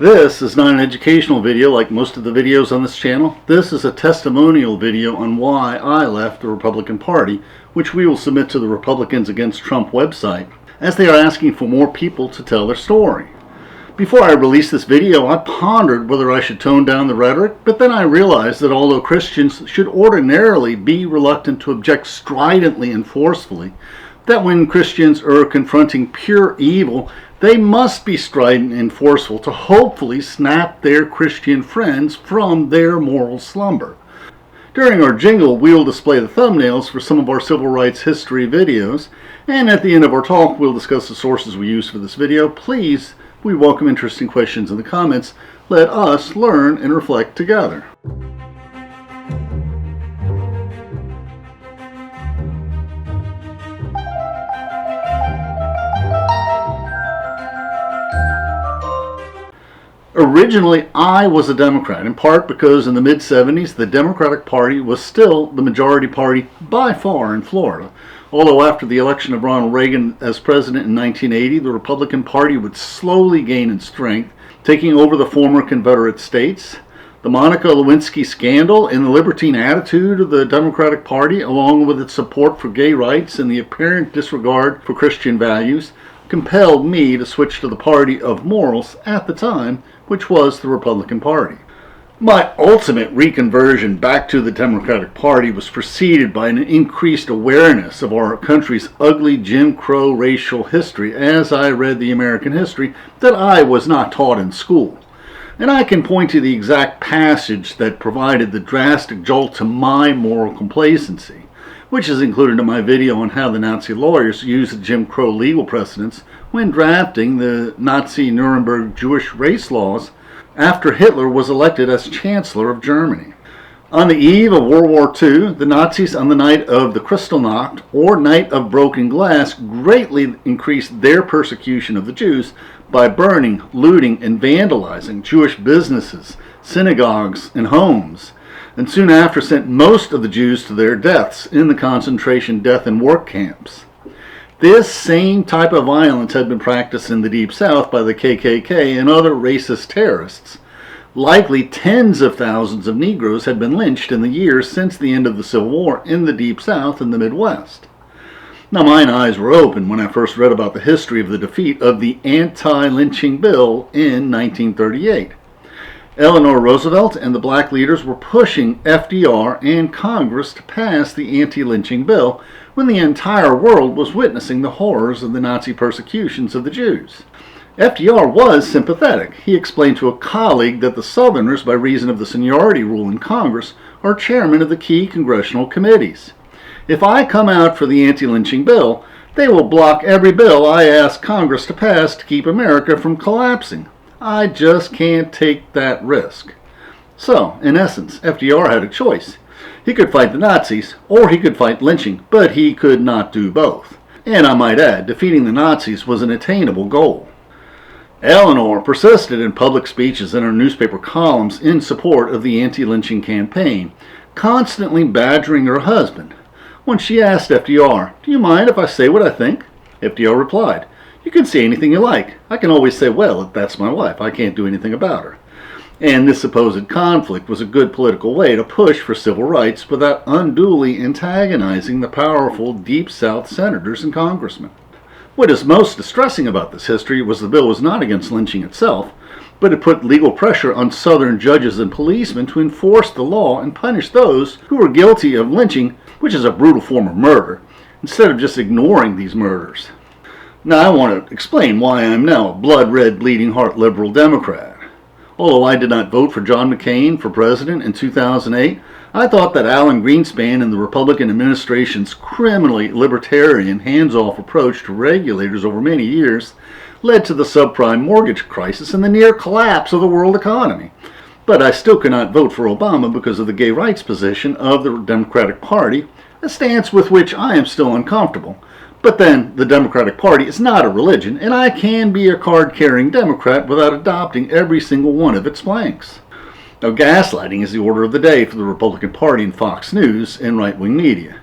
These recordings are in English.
This is not an educational video like most of the videos on this channel. This is a testimonial video on why I left the Republican Party, which we will submit to the Republicans Against Trump website, as they are asking for more people to tell their story. Before I released this video, I pondered whether I should tone down the rhetoric, but then I realized that although Christians should ordinarily be reluctant to object stridently and forcefully, that when Christians are confronting pure evil, they must be strident and forceful to hopefully snap their Christian friends from their moral slumber. During our jingle, we will display the thumbnails for some of our civil rights history videos, and at the end of our talk, we'll discuss the sources we used for this video. Please, we welcome interesting questions in the comments. Let us learn and reflect together. Originally, I was a Democrat, in part because in the mid-70s, the Democratic Party was still the majority party by far in Florida. Although after the election of Ronald Reagan as president in 1980, the Republican Party would slowly gain in strength, taking over the former Confederate states. The Monica Lewinsky scandal and the libertine attitude of the Democratic Party, along with its support for gay rights and the apparent disregard for Christian values, compelled me to switch to the party of morals at the time, which was the Republican Party. My ultimate reconversion back to the Democratic Party was preceded by an increased awareness of our country's ugly Jim Crow racial history as I read the American history that I was not taught in school. And I can point to the exact passage that provided the drastic jolt to my moral complacency, which is included in my video on how the Nazi lawyers used the Jim Crow legal precedents when drafting the Nazi Nuremberg Jewish race laws after Hitler was elected as Chancellor of Germany. On the eve of World War II, the Nazis on the night of the Kristallnacht, or Night of Broken Glass, greatly increased their persecution of the Jews by burning, looting, and vandalizing Jewish businesses, synagogues, and homes, and soon after sent most of the Jews to their deaths in the concentration death and work camps. This same type of violence had been practiced in the Deep South by the KKK and other racist terrorists. Likely tens of thousands of Negroes had been lynched in the years since the end of the Civil War in the Deep South and the Midwest. Now, mine eyes were open when I first read about the history of the defeat of the anti-lynching bill in 1938. Eleanor Roosevelt and the black leaders were pushing FDR and Congress to pass the anti-lynching bill when the entire world was witnessing the horrors of the Nazi persecutions of the Jews. FDR was sympathetic. He explained to a colleague that the Southerners, by reason of the seniority rule in Congress, are chairmen of the key congressional committees. If I come out for the anti-lynching bill, they will block every bill I ask Congress to pass to keep America from collapsing. I just can't take that risk. So, in essence, FDR had a choice. He could fight the Nazis, or he could fight lynching, but he could not do both. And I might add, defeating the Nazis was an attainable goal. Eleanor persisted in public speeches and her newspaper columns in support of the anti-lynching campaign, constantly badgering her husband. When she asked FDR, "Do you mind if I say what I think?" FDR replied, "You can say anything you like. I can always say, well, that's my wife. I can't do anything about her." And this supposed conflict was a good political way to push for civil rights without unduly antagonizing the powerful Deep South senators and congressmen. What is most distressing about this history was the bill was not against lynching itself, but it put legal pressure on Southern judges and policemen to enforce the law and punish those who were guilty of lynching, which is a brutal form of murder, instead of just ignoring these murders. Now, I want to explain why I am now a blood-red, bleeding-heart liberal Democrat. Although I did not vote for John McCain for president in 2008, I thought that Alan Greenspan and the Republican administration's criminally libertarian, hands-off approach to regulators over many years led to the subprime mortgage crisis and the near collapse of the world economy. But I still could not vote for Obama because of the gay rights position of the Democratic Party, a stance with which I am still uncomfortable. But then, the Democratic Party is not a religion, and I can be a card-carrying Democrat without adopting every single one of its planks. Now, gaslighting is the order of the day for the Republican Party and Fox News and right-wing media.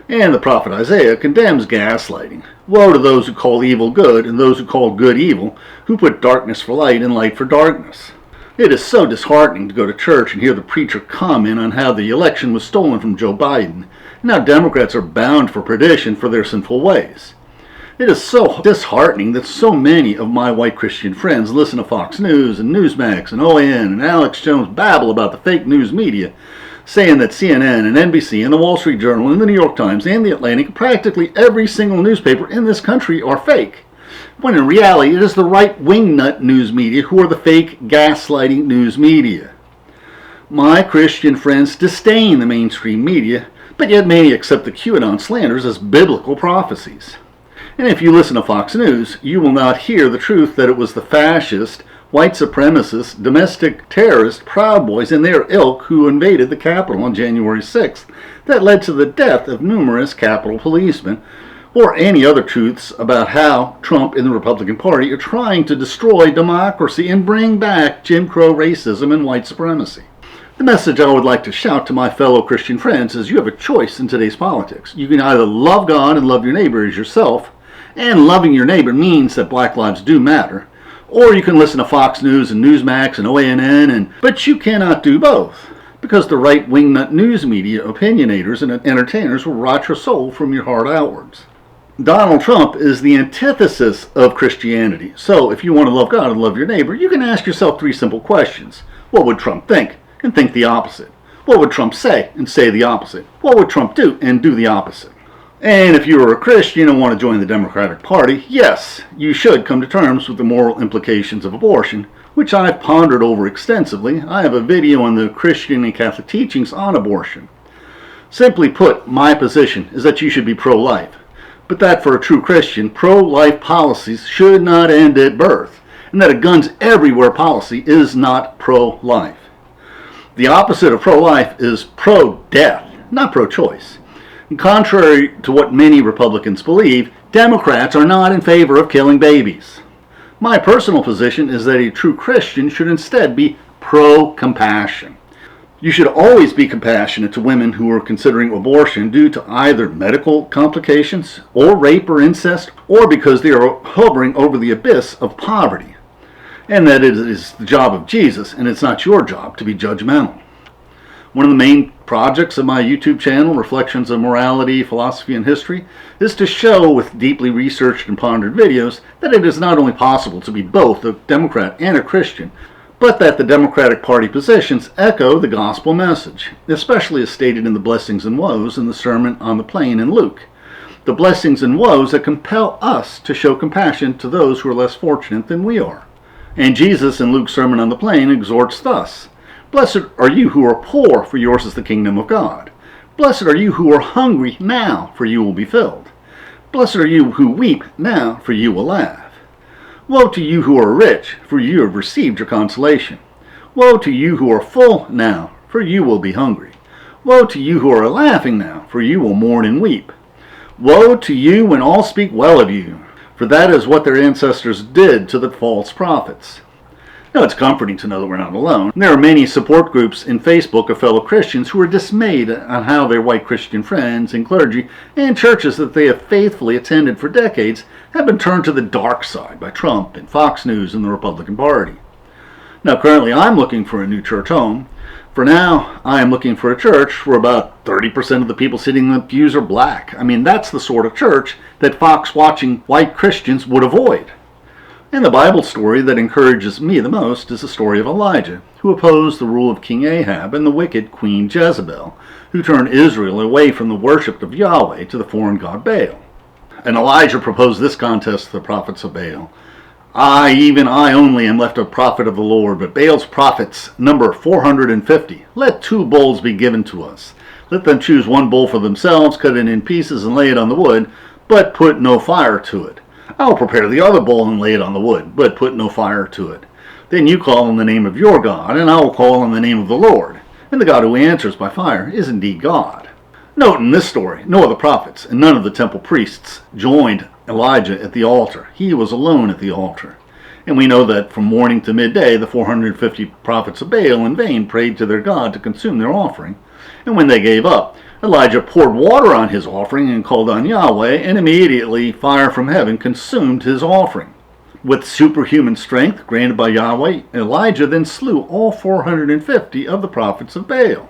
And the prophet Isaiah condemns gaslighting. Woe to those who call evil good and those who call good evil, who put darkness for light and light for darkness. It is so disheartening to go to church and hear the preacher comment on how the election was stolen from Joe Biden, and how Democrats are bound for perdition for their sinful ways. It is so disheartening that so many of my white Christian friends listen to Fox News and Newsmax and OAN and Alex Jones babble about the fake news media, saying that CNN and NBC and the Wall Street Journal and the New York Times and the Atlantic, practically every single newspaper in this country, are fake. When in reality it is the right Wingnut news media who are the fake gaslighting news media. My Christian friends disdain the mainstream media, but yet many accept the QAnon slanders as biblical prophecies. And if you listen to Fox News, you will not hear the truth that it was the fascist, white supremacist, domestic terrorist Proud Boys and their ilk who invaded the Capitol on January 6th that led to the death of numerous Capitol policemen, or any other truths about how Trump and the Republican Party are trying to destroy democracy and bring back Jim Crow racism and white supremacy. The message I would like to shout to my fellow Christian friends is you have a choice in today's politics. You can either love God and love your neighbor as yourself, and loving your neighbor means that black lives do matter, or you can listen to Fox News and Newsmax and OANN, but you cannot do both, because the right wingnut news media opinionators and entertainers will rot your soul from your heart outwards. Donald Trump is the antithesis of Christianity, so if you want to love God and love your neighbor, you can ask yourself three simple questions. What would Trump think? And think the opposite. What would Trump say? And say the opposite. What would Trump do? And do the opposite. And if you are a Christian and want to join the Democratic Party, yes, you should come to terms with the moral implications of abortion, which I've pondered over extensively. I have a video on the Christian and Catholic teachings on abortion. Simply put, my position is that you should be pro-life, but that for a true Christian, pro-life policies should not end at birth, and that a guns everywhere policy is not pro-life. The opposite of pro-life is pro-death, not pro-choice. And contrary to what many Republicans believe, Democrats are not in favor of killing babies. My personal position is that a true Christian should instead be pro-compassion. You should always be compassionate to women who are considering abortion due to either medical complications, or rape or incest, or because they are hovering over the abyss of poverty. And that it is the job of Jesus, and it's not your job to be judgmental. One of the main projects of my YouTube channel, Reflections of Morality, Philosophy, and History, is to show with deeply researched and pondered videos that it is not only possible to be both a Democrat and a Christian, but that the Democratic Party positions echo the gospel message, especially as stated in the blessings and woes in the Sermon on the Plain in Luke. The blessings and woes that compel us to show compassion to those who are less fortunate than we are. And Jesus in Luke's Sermon on the Plain exhorts thus: Blessed are you who are poor, for yours is the kingdom of God. Blessed are you who are hungry now, for you will be filled. Blessed are you who weep now, for you will laugh. Woe to you who are rich, for you have received your consolation. Woe to you who are full now, for you will be hungry. Woe to you who are laughing now, for you will mourn and weep. Woe to you when all speak well of you, for that is what their ancestors did to the false prophets. Now, it's comforting to know that we're not alone. There are many support groups in Facebook of fellow Christians who are dismayed on how their white Christian friends and clergy and churches that they have faithfully attended for decades have been turned to the dark side by Trump and Fox News and the Republican Party. Now, currently I'm looking for a new church home. For now, I am looking for a church where about 30% of the people sitting in the pews are black. I mean, that's the sort of church that Fox-watching white Christians would avoid. And the Bible story that encourages me the most is the story of Elijah, who opposed the rule of King Ahab and the wicked Queen Jezebel, who turned Israel away from the worship of Yahweh to the foreign god Baal. And Elijah proposed this contest to the prophets of Baal: I, even I only, am left a prophet of the Lord, but Baal's prophets number 450. Let 2 bulls be given to us. Let them choose 1 bull for themselves, cut it in pieces, and lay it on the wood, but put no fire to it. I will prepare the other bull and lay it on the wood, but put no fire to it. Then you call on the name of your God, and I will call on the name of the Lord. And the God who answers by fire is indeed God. Note in this story, no other prophets and none of the temple priests joined Elijah at the altar. He was alone at the altar. And we know that from morning to midday, the 450 prophets of Baal in vain prayed to their God to consume their offering. And when they gave up, Elijah poured water on his offering and called on Yahweh, and immediately fire from heaven consumed his offering. With superhuman strength granted by Yahweh, Elijah then slew all 450 of the prophets of Baal.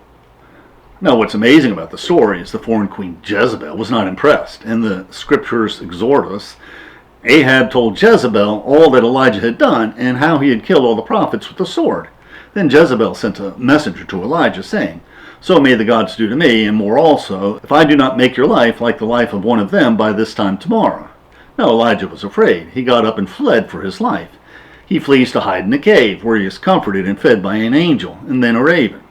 Now, what's amazing about the story is the foreign queen Jezebel was not impressed, and the scriptures exhort us. Ahab told Jezebel all that Elijah had done and how he had killed all the prophets with the sword. Then Jezebel sent a messenger to Elijah, saying, "So may the gods do to me, and more also, if I do not make your life like the life of one of them by this time tomorrow." Now Elijah was afraid. He got up and fled for his life. He flees to hide in a cave, where he is comforted and fed by an angel, and then a raven.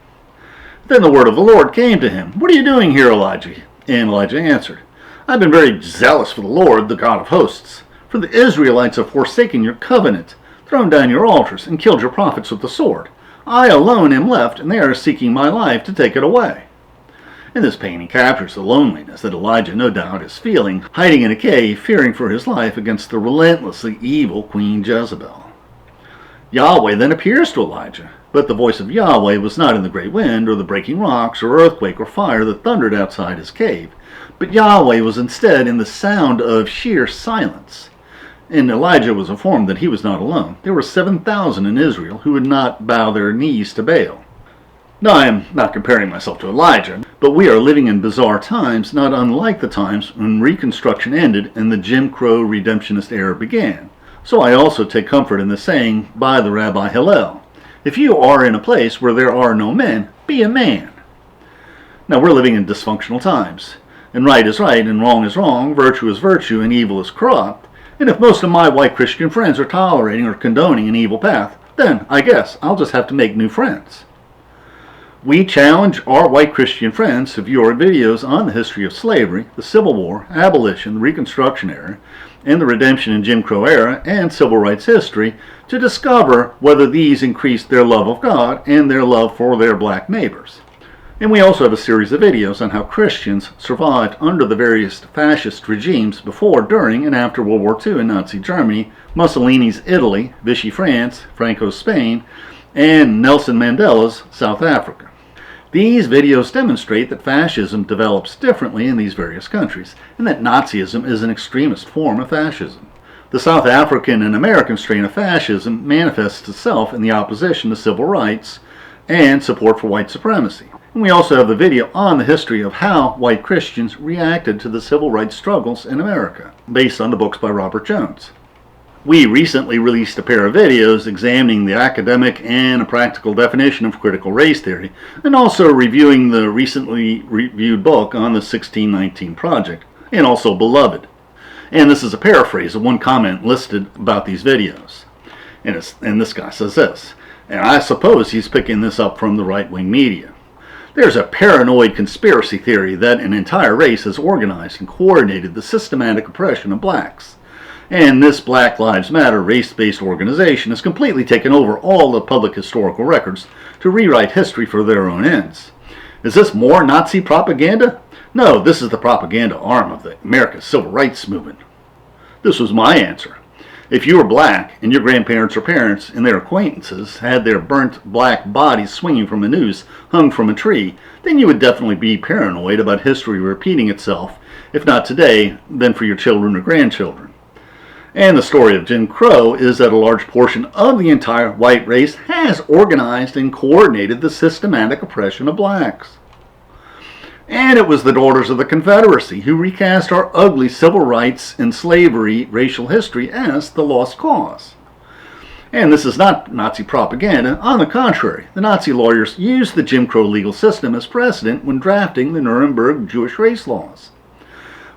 Then the word of the Lord came to him. "What are you doing here, Elijah?" And Elijah answered, "I've been very zealous for the Lord, the God of hosts. For the Israelites have forsaken your covenant, thrown down your altars, and killed your prophets with the sword. I alone am left, and they are seeking my life to take it away." In this painting captures the loneliness that Elijah no doubt is feeling, hiding in a cave, fearing for his life against the relentlessly evil Queen Jezebel. Yahweh then appears to Elijah, but the voice of Yahweh was not in the great wind, or the breaking rocks, or earthquake, or fire that thundered outside his cave, but Yahweh was instead in the sound of sheer silence. And Elijah was informed that he was not alone. There were 7,000 in Israel who would not bow their knees to Baal. Now, I am not comparing myself to Elijah, but we are living in bizarre times, not unlike the times when Reconstruction ended and the Jim Crow redemptionist era began. So I also take comfort in the saying by the Rabbi Hillel, "If you are in a place where there are no men, be a man." Now, we're living in dysfunctional times, and right is right and wrong is wrong, virtue is virtue and evil is corrupt. And if most of my white Christian friends are tolerating or condoning an evil path, then I guess I'll just have to make new friends. We challenge our white Christian friends to view our videos on the history of slavery, the Civil War, abolition, the Reconstruction era, and the Redemption and Jim Crow era, and civil rights history, to discover whether these increased their love of God and their love for their black neighbors. And we also have a series of videos on how Christians survived under the various fascist regimes before, during, and after World War II in Nazi Germany, Mussolini's Italy, Vichy France, Franco's Spain, and Nelson Mandela's South Africa. These videos demonstrate that fascism develops differently in these various countries, and that Nazism is an extremist form of fascism. The South African and American strain of fascism manifests itself in the opposition to civil rights and support for white supremacy. And we also have the video on the history of how white Christians reacted to the civil rights struggles in America, based on the books by Robert Jones. We recently released a pair of videos examining the academic and practical definition of critical race theory, and also reviewing the recently reviewed book on the 1619 Project, and also Beloved. And this is a paraphrase of one comment listed about these videos. And this guy says this, and I suppose he's picking this up from the right-wing media. There's a paranoid conspiracy theory that an entire race has organized and coordinated the systematic oppression of blacks. And this Black Lives Matter race-based organization has completely taken over all the public historical records to rewrite history for their own ends. Is this more Nazi propaganda? No, this is the propaganda arm of the American Civil Rights Movement. This was my answer. If you were black and your grandparents or parents and their acquaintances had their burnt black bodies swinging from a noose hung from a tree, then you would definitely be paranoid about history repeating itself, if not today, then for your children or grandchildren. And the story of Jim Crow is that a large portion of the entire white race has organized and coordinated the systematic oppression of blacks. And it was the daughters of the Confederacy who recast our ugly civil rights and slavery racial history as the lost cause. And this is not Nazi propaganda. On the contrary, the Nazi lawyers used the Jim Crow legal system as precedent when drafting the Nuremberg Jewish race laws.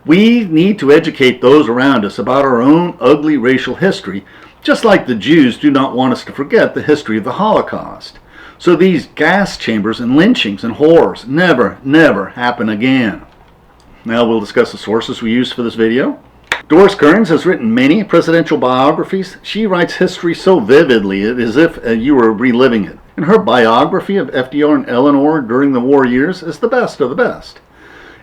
We need to educate those around us about our own ugly racial history, just like the Jews do not want us to forget the history of the Holocaust. So these gas chambers and lynchings and horrors never happen again. Now we'll discuss the sources we used for this video. Doris Kearns has written many presidential biographies. She writes history so vividly, it is as if you were reliving it. And her biography of FDR and Eleanor during the war years is the best of the best.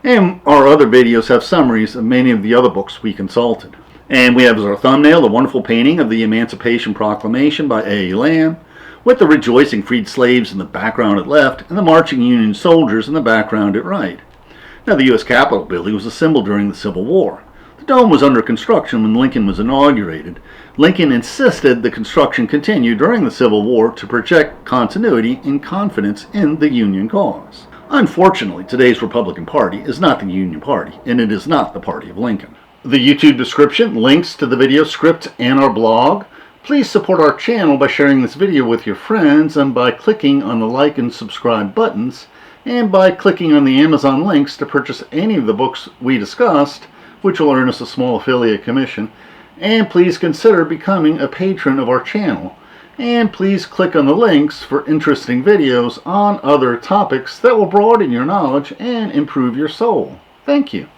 And our other videos have summaries of many of the other books we consulted. And we have as our thumbnail the wonderful painting of the Emancipation Proclamation by A. Lamb, with the rejoicing freed slaves in the background at left and the marching Union soldiers in the background at right. Now, the U.S. Capitol building was assembled during the Civil War. The dome was under construction when Lincoln was inaugurated. Lincoln insisted the construction continue during the Civil War to project continuity and confidence in the Union cause. Unfortunately, today's Republican Party is not the Union Party, and it is not the party of Lincoln. The YouTube description links to the video script and our blog. Please support our channel by sharing this video with your friends and by clicking on the like and subscribe buttons, and by clicking on the Amazon links to purchase any of the books we discussed, which will earn us a small affiliate commission. And please consider becoming a patron of our channel. And please click on the links for interesting videos on other topics that will broaden your knowledge and improve your soul. Thank you.